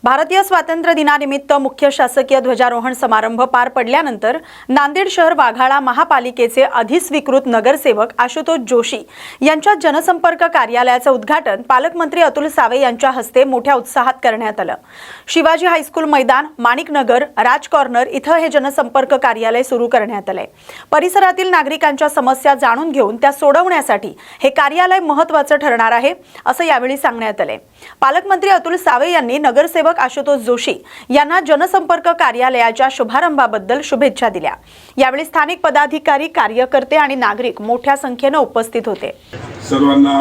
भारतीय स्वातंत्र्य दिनानिमित्त मुख्य शासकीय ध्वजारोहण समारंभ पार पडल्यानंतर नांदेड शहर वाघाळा महापालिकेचे अधिस्वीकृत नगरसेवक आशुतोष जोशी यांच्या जनसंपर्क कार्यालयाचे उद्घाटन पालकमंत्री अतुल सावे यांच्या हस्ते मोठ्या उत्साहात करण्यात आले। शिवाजी हायस्कूल मैदान, माणिकनगर, राज कॉर्नर इथे हे जनसंपर्क कार्यालय सुरू करण्यात आले। परिसरातील नागरिकांच्या समस्या जाणून घेऊन त्या सोडवण्यासाठी हे कार्यालय महत्त्वाचे ठरणार आहे असे यावेळी सांगण्यात आले। पालकमंत्री अतुल सावे यांनी नगरसेवक आशुतोष जोशी यांना जनसंपर्क कार्यालयाच्या शुभारंभाबद्दल शुभेच्छा दिल्या। यावेळी स्थानिक पदाधिकारी, कार्यकर्ते आणि नागरिक मोठ्या संख्येने उपस्थित होते। सर्वांना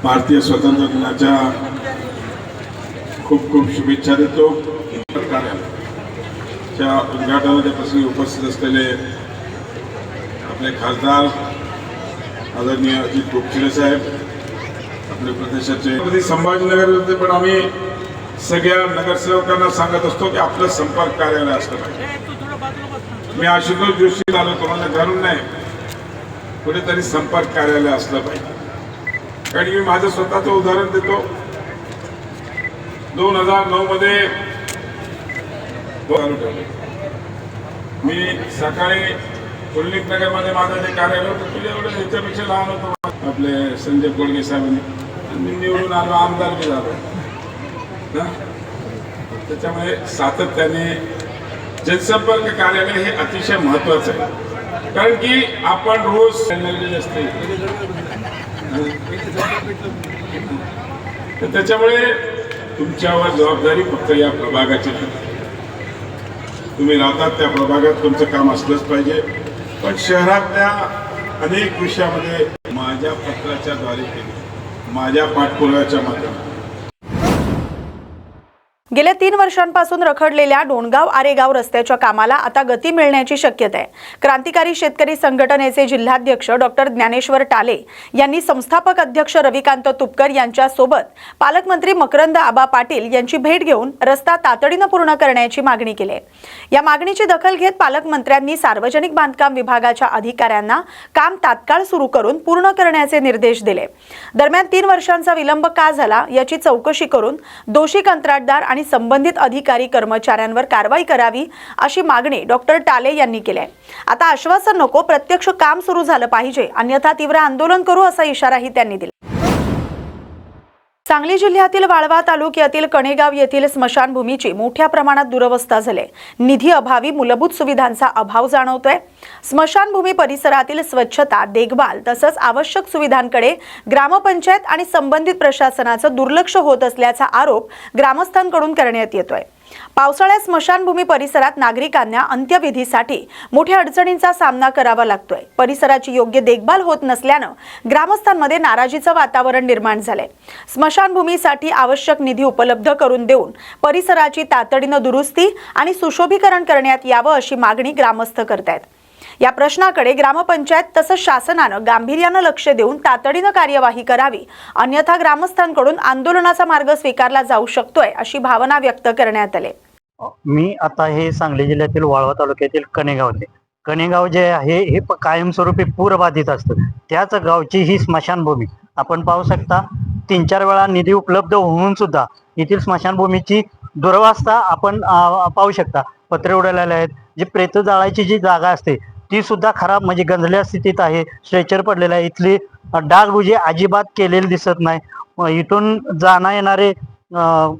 भारतीय स्वातंत्र्य दिनाच्या खूप खूप शुभेच्छा देतो। कार्यालयाच्या उद्घाटनाच्या प्रसंगी उपस्थित असलेले आपले खासदार आदरणीय अजित गोपछिले साहेब, आपले प्रदेशाचे संभाजीनगर, पण आम्ही सगळ्या नगरसेवकांना सांगत असतो की आपलं संपर्क कार्यालय असलं पाहिजे। मी आशुतोष जोशी आलो तुम्हाला घरून नाही, कुठेतरी संपर्क कार्यालय असलं पाहिजे। कारण मी माझं स्वतःचं उदाहरण देतो। 2009 मध्ये मी सकाळी कुलनीत नगरमध्ये माझं जे कार्यालय होतं तुझ्या एवढं ह्याच्यापेक्षा लहान होतं, आपले संजय कोळगे साहेबांनी, मी निवडून आलो, आमदार बी झालो। त्याच्यामुळे सातत्याने जनसंपर्क कार्यालय हे अतिशय महत्त्वाचं आहे। कारण की आपण रोज असते, त्याच्यामुळे तुमच्यावर जबाबदारी फक्त या प्रभागाची नाही। तुम्ही राहतात त्या प्रभागात तुमचं काम असलंच पाहिजे, पण शहरातल्या अनेक विषयामध्ये माझ्या पत्राच्या द्वारे केली, माझ्या पाठपुराव्याच्या माध्यमातून गेल्या 3 वर्षांपासून रखडलेल्या डोणगाव आरेगाव रस्त्याच्या कामाला आता गती मिळण्याची शक्यता आहे। क्रांतिकारी शेतकरी संघटनेचे जिल्हाध्यक्ष डॉक्टर ज्ञानेश्वर टाले यांनी संस्थापक अध्यक्ष रविकांत तुपकर यांच्या सोबत पालकमंत्री मकरंद आबा पाटील यांची भेट घेऊन रस्ता तातडीने पूर्ण करण्याची मागणी केली आहे। या मागणीची दखल घेत पालकमंत्र्यांनी सार्वजनिक बांधकाम विभागाच्या अधिकाऱ्यांना काम तात्काळ सुरू करून पूर्ण करण्याचे निर्देश दिले। दरम्यान 3 वर्षांचा विलंब का झाला याची चौकशी करून दोषी कंत्राटदार आणि संबंधित अधिकारी कर्मचाऱ्यांवर कारवाई करावी अशी मागणी डॉक्टर टाले यांनी केली आहे। आता आश्वासन नको, प्रत्यक्ष काम सुरू झालं पाहिजे, अन्यथा तीव्र आंदोलन करू असा इशाराही त्यांनी दिला। सांगली जिल्ह्यातील वाळवा तालुक्यातील कणेगाव येथील स्मशानभूमीची मोठ्या प्रमाणात दुरवस्था झाली। निधी अभावी मूलभूत सुविधांचा अभाव जाणवतोय। स्मशानभूमी परिसरातील स्वच्छता, देखभाल तसंच आवश्यक सुविधांकडे ग्रामपंचायत आणि संबंधित प्रशासनाचं दुर्लक्ष होत असल्याचा आरोप ग्रामस्थांकडून करण्यात येतोय। पावसाळ्यात स्मशानभूमी परिसरात नागरिकांना अंत्यविधीसाठी मोठ्या अडचणींचा सामना करावा लागतोय। परिसराची योग्य देखभाल होत नसल्याने ग्रामस्थांमध्ये नाराजीचं वातावरण निर्माण झालंय। स्मशानभूमीसाठी आवश्यक निधी उपलब्ध करून देऊन परिसराची तातडीने दुरुस्ती आणि सुशोभीकरण करण्यात यावं अशी मागणी ग्रामस्थ करतायत। या प्रश्नाकडे ग्रामपंचायत तसंच शासनाने गांभीर्याने लक्ष देऊन तातडीने कार्यवाही करावी, अन्यथा ग्रामस्थांकडून आंदोलनाचा मार्ग स्वीकारला जाऊ शकतोय अशी भावना व्यक्त करण्यात आली। मी आता हे सांगली जिल्ह्यातील वाळवा तालुक्यातील कणेगाव जे आहे हे कायमस्वरूपी पूरबाधित असतं। त्याच गावची ही स्मशानभूमी आपण पाहू शकता। 3-4 वेळा निधी उपलब्ध होऊन सुद्धा येथील स्मशानभूमीची दुरवस्था आपण पाहू शकता। पत्रे उडालेले आहेत। जी प्रेत जाळायची जी जागा असते ती सुद्धा खराब म्हणजे गंजल्या स्थितीत आहे। स्ट्रेचर पडलेला आहे। इथली डागडुजी अजिबात केलेली दिसत नाही। इथून जाणं येणारे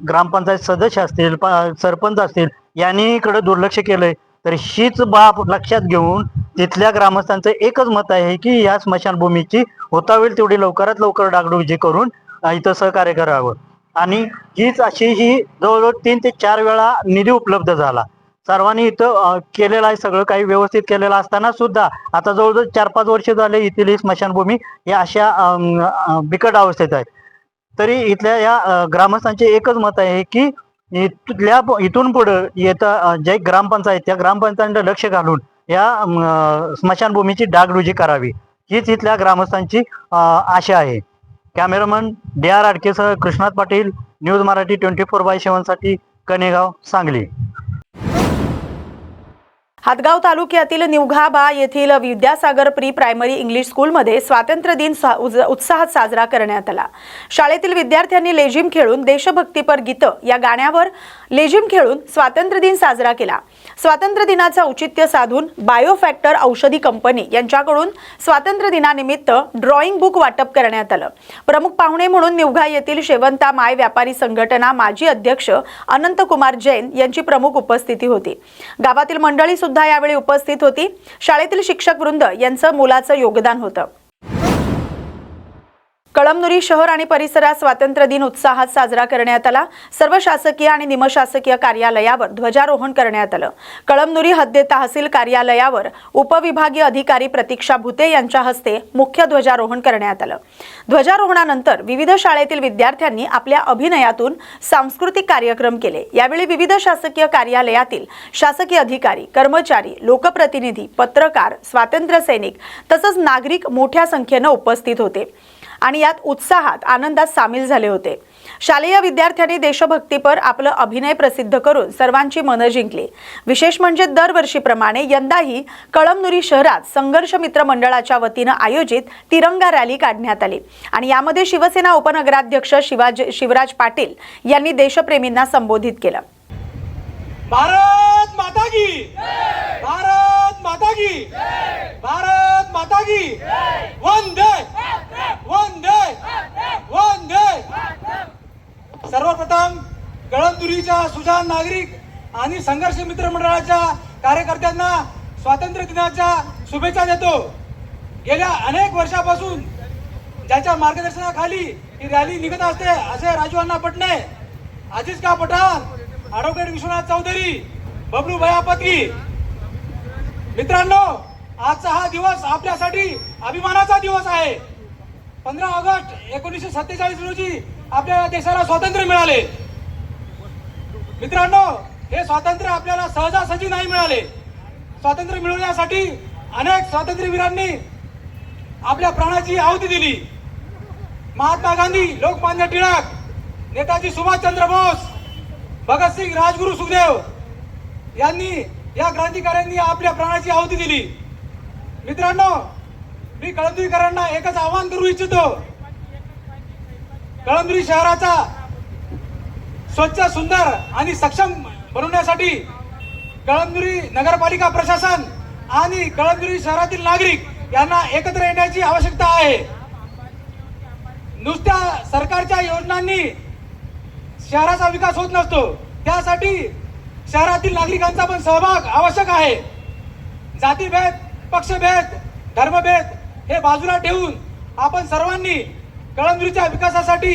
ग्रामपंचायत सदस्य असतील, सरपंच असतील, यांनी इकडे दुर्लक्ष केलंय। तर हीच बाब लक्षात घेऊन तिथल्या ग्रामस्थांचं एकच मत आहे की या स्मशानभूमीची होता होईल तेवढी लवकरात लवकर डागडुजी करून इथं सहकार्य करावं। आणि हीच अशी ही जवळजवळ 3 ते 4 वेळा निधी उपलब्ध झाला। सर्वांनी इथं केलेलं आहे, सगळं काही व्यवस्थित केलेलं असताना सुद्धा आता जवळजवळ 4-5 वर्ष झाले इथली स्मशानभूमी या अशा बिकट अवस्थेत आहे। तरी इथल्या या ग्रामस्थांचे एकच मत आहे की इथून पुढे येतं जे ग्रामपंचायत त्या ग्रामपंचायतीने लक्ष घालून या स्मशानभूमीची डागडुजी करावी, हीच इथल्या ग्रामस्थांची आशा आहे। कॅमेरामन DR आडकेसह कृष्णात पाटील, न्यूज मराठी 24/7 साठी कणेगाव, सांगली। हातगाव तालुक्यातील निवघाबा येथील विद्यासागर प्री प्रायमरी इंग्लिश स्कूलमध्ये स्वातंत्र्य दिन उत्साहात साजरा करण्यात आला। शाळेतील विद्यार्थ्यांनी लेझिम खेळून देशभक्तीपर गीतं या गाण्यावर लेझिम खेळून स्वातंत्र्य दिन साजरा केला। स्वातंत्र्य दिनाचा औचित्य साधून बायोफॅक्टर औषधी कंपनी यांच्याकडून स्वातंत्र्य दिनानिमित्त ड्रॉइंग बुक वाटप करण्यात आलं। प्रमुख पाहुणे म्हणून निवघा येथील शेवंता माय व्यापारी संघटना माजी अध्यक्ष अनंत कुमार जैन यांची प्रमुख उपस्थिती होती। गावातील मंडळी सुद्धा यावेळी उपस्थित होती। शाळेतील शिक्षक वृंद यांचं मोलाचं योगदान होतं। कळमनुरी शहर आणि परिसरात स्वातंत्र्य दिन उत्साहात साजरा करण्यात आला। सर्व शासकीय आणि निमशासकीय कार्यालयावर ध्वजारोहण करण्यात आलं। कळमनुरी हद्द तहसील कार्यालयावर उपविभागीय अधिकारी प्रतीक्षा भुते यांच्या हस्ते मुख्य ध्वजारोहण करण्यात आलं। ध्वजारोहणानंतर विविध शाळेतील विद्यार्थ्यांनी आपल्या अभिनयातून सांस्कृतिक कार्यक्रम केले। यावेळी विविध शासकीय कार्यालयातील शासकीय अधिकारी, कर्मचारी, लोकप्रतिनिधी, पत्रकार, स्वातंत्र्य सैनिक तसंच नागरिक मोठ्या संख्येने उपस्थित होते आणि यात उत्साहात आनंदात सामील झाले होते। शालेय विद्यार्थ्यांनी देशभक्तीपर आपलं अभिनय प्रसिद्ध करून सर्वांची मनं जिंकली। विशेष म्हणजे दरवर्षीप्रमाणे यंदाही कळमनुरी शहरात संघर्ष मित्र मंडळाच्या वतीनं आयोजित तिरंगा रॅली काढण्यात आली आणि यामध्ये शिवसेना उपनगराध्यक्ष शिवराज पाटील यांनी देशप्रेमींना संबोधित केलं। भारत माता की जय, भारत माता की जय, भारत माता की जय, वंदे वंदे वंदे। सर्वप्रथम कळमनुरीच्या सुजाण नागरिक आणि संघर्ष मित्र मंडळाच्या कार्यकर्त्यांना स्वातंत्र्य दिनाच्या शुभेच्छा देतो। गेल्या अनेक वर्षापासून ज्याच्या मार्गदर्शनाखाली ही रॅली निघत असते असे राजूअण्णा पटणे, अजीज का पठाण, ॲडव्होकेट विश्वनाथ चौधरी, बबलू भैया पत्री। मित्रांनो, आजचा हा दिवस आपल्यासाठी अभिमानाचा दिवस आहे। 15 ऑगस्ट 1947 रोजी आपल्या देशाला स्वातंत्र्य मिळाले। मित्रांनो, हे स्वातंत्र्य आपल्याला सहजासहजी नाही मिळाले। स्वातंत्र्य मिळवण्यासाठी अनेक स्वातंत्र्यवीरांनी आपल्या प्राणाची आहुती दिली। महात्मा गांधी, लोकमान्य टिळक, नेताजी सुभाषचंद्र बोस, भगतसिंग, राजगुरू, सुखदेव यांनी, या क्रांतिकाऱ्यांनी आपल्या प्राणाची आहुती दिली। मित्रांनो, मी कळमनुरीकरांना एकच आवाहन करू इच्छितो। कळमनुरी शहराचा स्वच्छ, सुंदर आणि सक्षम बनवण्यासाठी कळमनुरी नगरपालिका प्रशासन आणि कळमनुरी शहरातील नागरिक यांना एकत्र येण्याची आवश्यकता आहे। नुसत्या सरकारच्या योजनांनी शहराचा विकास होत नसतो, त्यासाठी शहरातील नागरिकांचा पण सहभाग आवश्यक आहे। जातीभेद, पक्षभेद, धर्मभेद हे बाजूला ठेवून आपण सर्वांनी कळमनुरीच्या विकासासाठी,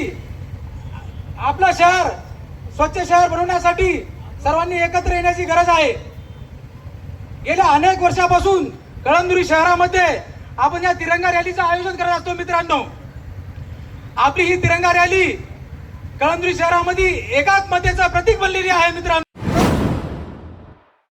आपलं शहर स्वच्छ शहर बनवण्यासाठी सर्वांनी एकत्र येण्याची गरज आहे। गेल्या अनेक वर्षापासून कळमनुरी शहरामध्ये आपण या तिरंगा रॅलीचं आयोजन करत असतो। मित्रांनो, आपली ही तिरंगा रॅली कळमनुरी शहरामध्ये एकात्मतेचं प्रतीक बनलेली आहे। मित्रांनो,